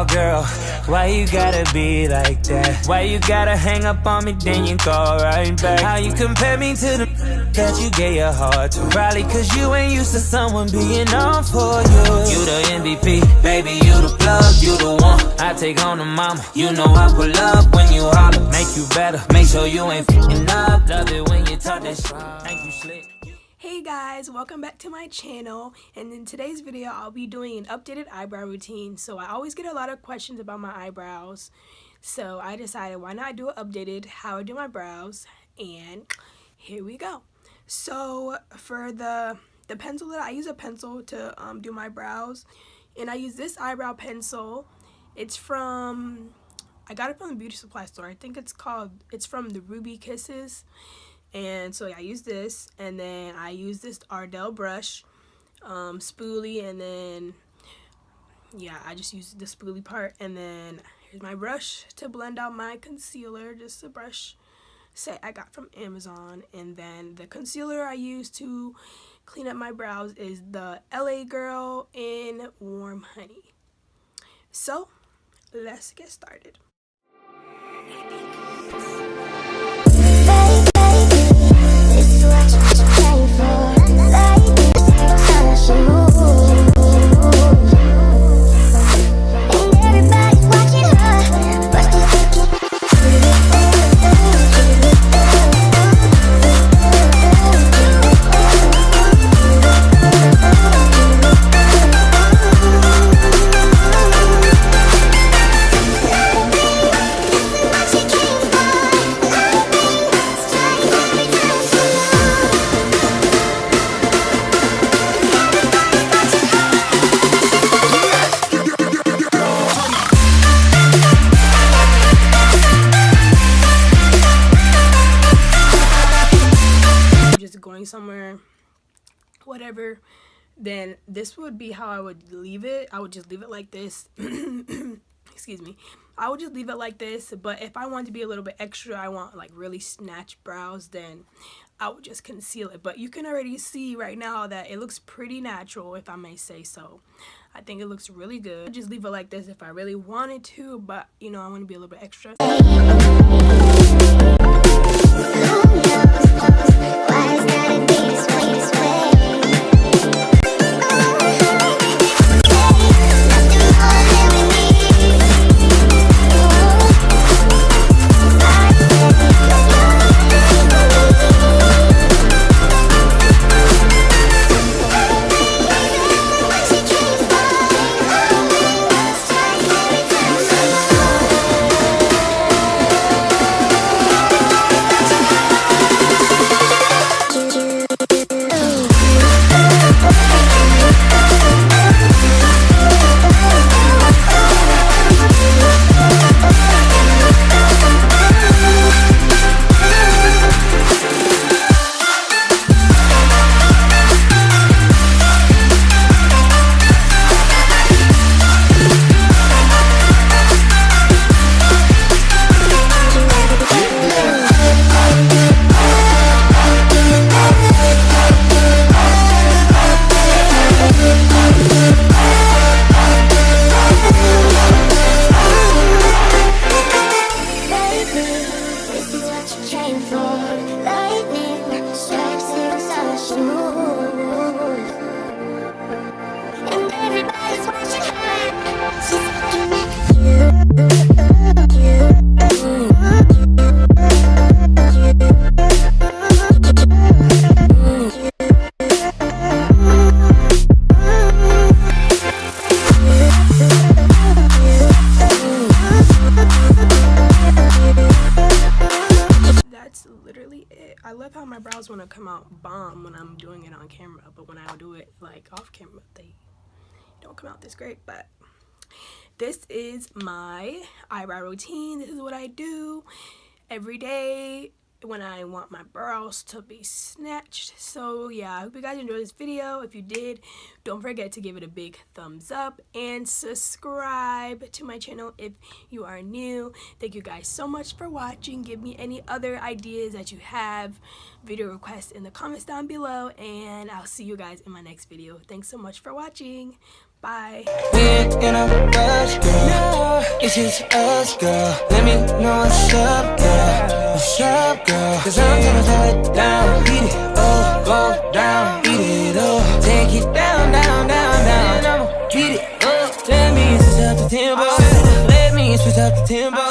Oh girl, why you gotta be like that? Why you gotta hang up on me, then you go right back? How you compare me to the that you gave your heart to? Probably cause you ain't used to someone being on for you. You the MVP, baby, you the plug, you the one I take home to mama. You know I pull up when you holler. Make you better, make sure you ain't f***ing up. Love it when you talk that shit, thank you slick. Hey guys, welcome back to my channel, and in today's video I'll be doing an updated eyebrow routine. So I always get a lot of questions about my eyebrows, so I decided why not do an updated how I do my brows, and here we go. So for the pencil that I use a pencil to do my brows, and I use this eyebrow pencil. It's from, I got it from the beauty supply store. I think it's from the Ruby Kisses. And so yeah, I use this, and then I use this Ardell brush, spoolie, and then yeah, I just use the spoolie part, and then here's my brush to blend out my concealer, just a brush set I got from Amazon. And then the concealer I use to clean up my brows is the LA Girl in Warm Honey. So let's get started. Going somewhere, whatever, then this would be how I would leave it. I would just leave it like this. Excuse me. I would just leave it like this, but if I want to be a little bit extra, I want like really snatched brows, then I would just conceal it. But you can already see right now that it looks pretty natural, if I may say so. I think it looks really good. I'd just leave it like this if I really wanted to, but you know, I want to be a little bit extra. I love how my brows want to come out bomb when I'm doing it on camera, but when I do it like off camera, they don't come out this great. But this is my eyebrow routine. This is what I do every day when I want my brows to be snatched. So yeah, I hope you guys enjoyed this video. If you did, don't forget to give it a big thumbs up and subscribe to my channel if you are new. Thank you guys so much for watching. Give me any other ideas that you have, video requests in the comments down below, and I'll see you guys in my next video. Thanks so much for watching. Bye. It's just us, girl. Let me know what's up, girl. What's up, girl? Cause I'm gonna throw it down. Beat it up, go down. Beat it up, take it down, down, down, down. And I'ma beat it up. Let me switch up the tempo. Let me switch up the tempo.